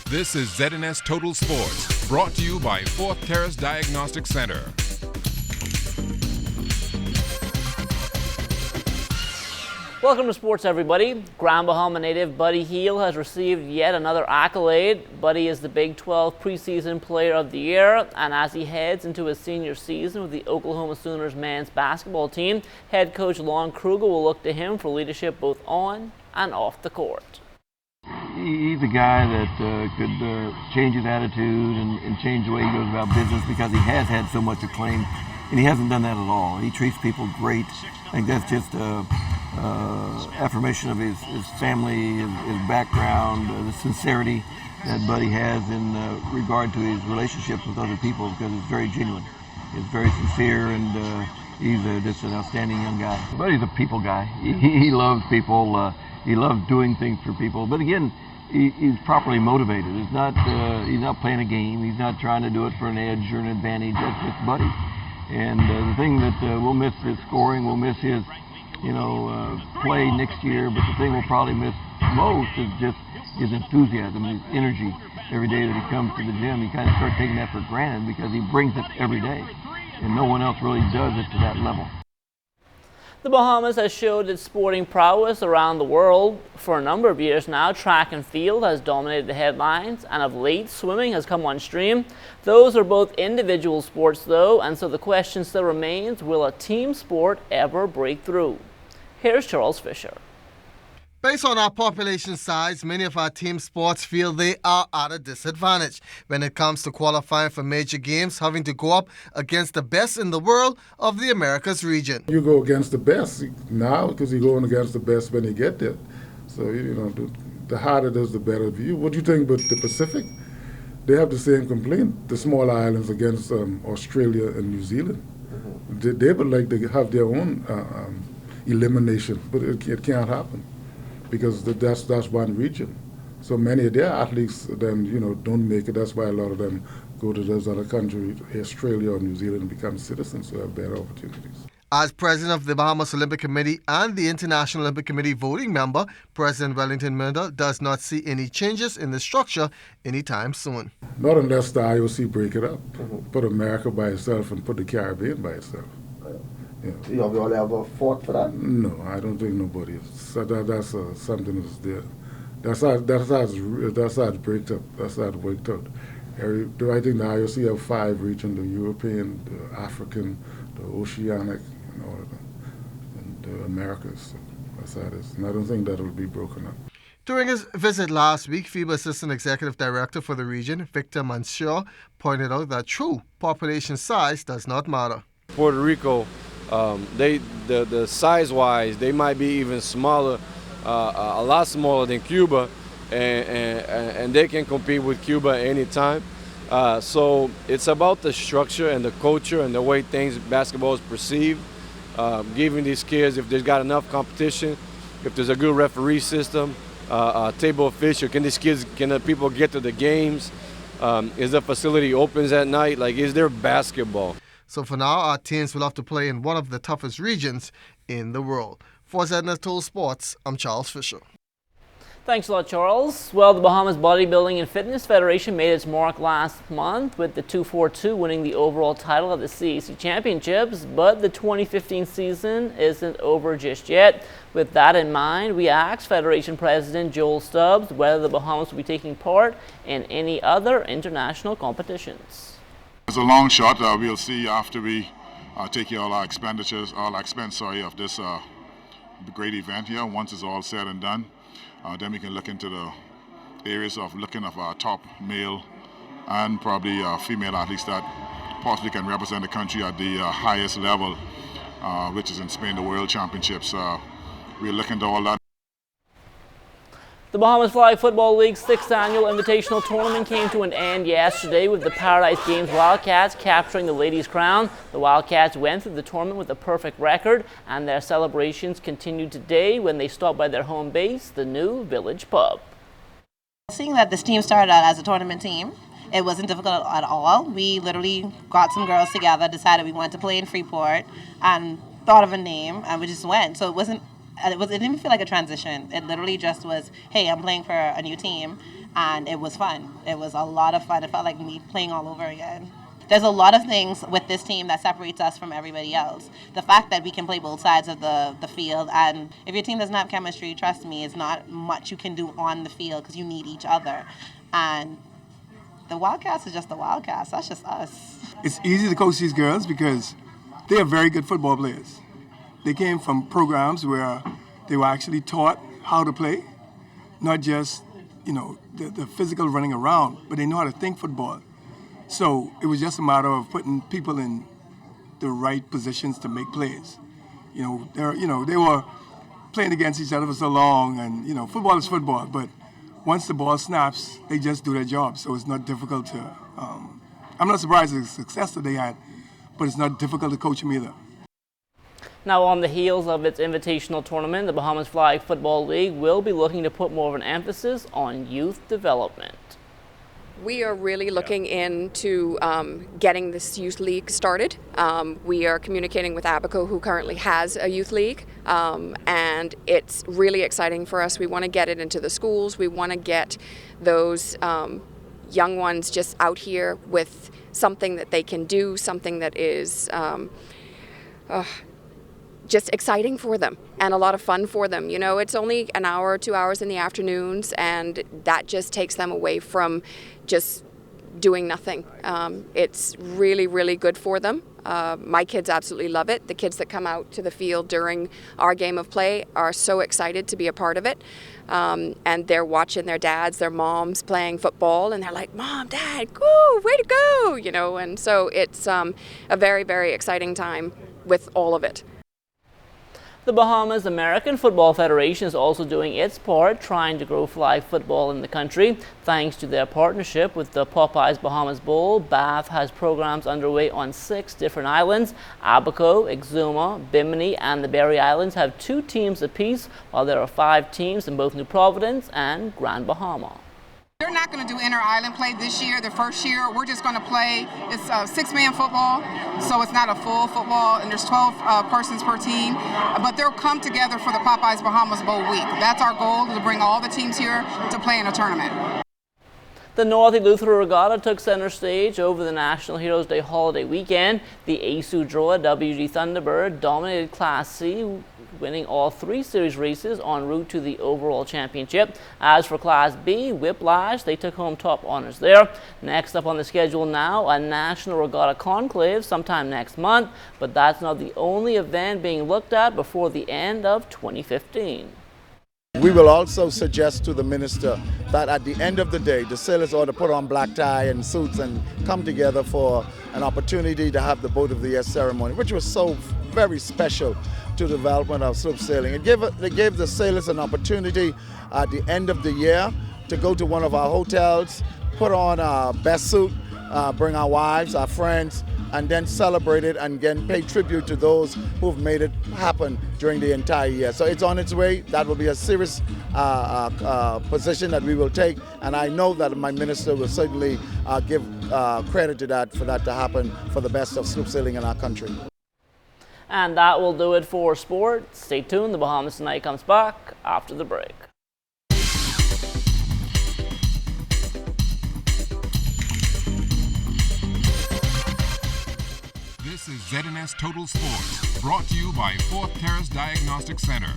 This is ZNS Total Sports, brought to you by Fourth Terrace Diagnostic Center. Welcome to sports, everybody. Grand Bahama native Buddy Hield has received yet another accolade. Buddy is the Big 12 preseason player of the year, and as he heads into his senior season with the Oklahoma Sooners men's basketball team, head coach Lon Kruger will look to him for leadership both on and off the court. He's a guy that could change his attitude and change the way he goes about business, because he has had so much acclaim, and he hasn't done that at all. He treats people great. I think that's just affirmation of his family, his background, the sincerity that Buddy has in regard to his relationships with other people, because it's very genuine. It's very sincere, and he's just an outstanding young guy. Buddy's a people guy. He loves people. He loves doing things for people. But again, he's properly motivated. He's not playing a game. He's not trying to do it for an edge or an advantage. That's just Buddy. And the thing that we'll miss his scoring, we'll miss his play next year, but the thing we'll probably miss most is just his enthusiasm, his energy. Every day that he comes to the gym, he kind of starts taking that for granted, because he brings it every day, and no one else really does it to that level. The Bahamas has showed its sporting prowess around the world. For a number of years now, track and field has dominated the headlines, and of late, swimming has come on stream. Those are both individual sports, though, and so the question still remains, will a team sport ever break through? Here's Charles Fisher. Based on our population size, many of our team sports feel they are at a disadvantage when it comes to qualifying for major games, having to go up against the best in the world of the Americas region. You go against the best now, because you're going against the best when you get there. So, the harder it is, the better view. What do you think about the Pacific? They have the same complaint, the small islands against Australia and New Zealand. They would like to have their own elimination, but it can't happen, because that's one region. So many of their athletes then don't make it. That's why a lot of them go to those other countries, Australia or New Zealand, and become citizens, so have better opportunities. As president of the Bahamas Olympic Committee and the International Olympic Committee voting member, President Wellington Murder does not see any changes in the structure anytime soon. Not unless the IOC break it up, put America by itself and put the Caribbean by itself. Yeah. You all ever fought for that? No, I don't think nobody is. So that's something that's there. That's how it's breaked up. That's how it worked out. I think the IOC have 5 regions: the European, the African, the Oceanic, and the Americas. So that's how it is. And I don't think that will be broken up. During his visit last week, FIBA Assistant Executive Director for the region, Victor Mansour, pointed out that true population size does not matter. Puerto Rico, the size-wise, they might be even smaller, a lot smaller than Cuba, and they can compete with Cuba anytime. So it's about the structure and the culture and the way basketball is perceived. Giving these kids, if there's got enough competition, if there's a good referee system, table official, can the people get to the games? Is the facility opens at night? Is there basketball? So for now, our teams will have to play in one of the toughest regions in the world. For ZNS Total Sports, I'm Charles Fisher. Thanks a lot, Charles. Well, the Bahamas Bodybuilding and Fitness Federation made its mark last month with the 242 winning the overall title of the CAC Championships, but the 2015 season isn't over just yet. With that in mind, we asked Federation President Joel Stubbs whether the Bahamas will be taking part in any other international competitions. It's a long shot. We'll see after we take care of all our expense of this great event here. Once it's all said and done, then we can look into the areas of looking of our top male and probably female athletes that possibly can represent the country at the highest level, which is in Spain, the World Championships. We're looking to all that. The Bahamas Flag Football League's 6th annual invitational tournament came to an end yesterday with the Paradise Games Wildcats capturing the ladies' crown. The Wildcats went through the tournament with a perfect record, and their celebrations continued today when they stopped by their home base, the new Village Pub. Seeing that this team started out as a tournament team, it wasn't difficult at all. We literally got some girls together, decided we wanted to play in Freeport, and thought of a name, and we just went. So it didn't even feel like a transition. It literally just was, hey, I'm playing for a new team, and it was fun. It was a lot of fun. It felt like me playing all over again. There's a lot of things with this team that separates us from everybody else. The fact that we can play both sides of the field, and if your team doesn't have chemistry, trust me, it's not much you can do on the field because you need each other. And the Wildcats are just the Wildcats. That's just us. It's easy to coach these girls because they are very good football players. They came from programs where they were actually taught how to play, not just, the physical running around, but they know how to think football. So it was just a matter of putting people in the right positions to make plays. They were playing against each other for so long, and football is football. But once the ball snaps, they just do their job. So it's not difficult to. I'm not surprised at the success that they had, but it's not difficult to coach them either. Now, on the heels of its invitational tournament, the Bahamas Flag Football League will be looking to put more of an emphasis on youth development. We are really looking into getting this youth league started. We are communicating with Abaco, who currently has a youth league, and it's really exciting for us. We want to get it into the schools. We want to get those young ones just out here with something that they can do, something that is just exciting for them and a lot of fun for them. It's only an hour or 2 hours in the afternoons, and that just takes them away from just doing nothing. It's really, really good for them. My kids absolutely love it. The kids that come out to the field during our game of play are so excited to be a part of it. And they're watching their dads, their moms playing football, and they're like, Mom, Dad, woo, way to go, and so it's a very, very exciting time with all of it. The Bahamas American Football Federation is also doing its part trying to grow flag football in the country. Thanks to their partnership with the Popeyes Bahamas Bowl, BAF has programs underway on 6 different islands. Abaco, Exuma, Bimini, and the Berry Islands have 2 teams apiece, while there are 5 teams in both New Providence and Grand Bahama. They're not going to do inter-island play this year, the first year. We're just going to play, it's 6-man football, so it's not a full football, and there's 12 persons per team. But they'll come together for the Popeyes Bahamas Bowl week. That's our goal, to bring all the teams here to play in a tournament. The North Eleuthera Regatta took center stage over the National Heroes Day holiday weekend. The ASU Droa WG Thunderbird dominated Class C, winning all 3 series races en route to the overall championship. As for Class B, Whiplash, they took home top honors there. Next up on the schedule now, a National Regatta Conclave sometime next month, but that's not the only event being looked at before the end of 2015. We will also suggest to the minister that at the end of the day, the sailors ought to put on black tie and suits and come together for an opportunity to have the Boat of the Year ceremony, which was so very special to the development of sloop sailing. It gave the sailors an opportunity at the end of the year to go to one of our hotels, put on our best suit, bring our wives, our friends, and then celebrate it and again pay tribute to those who've made it happen during the entire year. So it's on its way. That will be a serious position that we will take, and I know that my minister will certainly give credit to that, for that to happen for the best of sloop sailing in our country. And that will do it for sports. Stay tuned. The Bahamas Tonight comes back after the break. This is ZNS Total Sports, brought to you by 4th Terrace Diagnostic Center.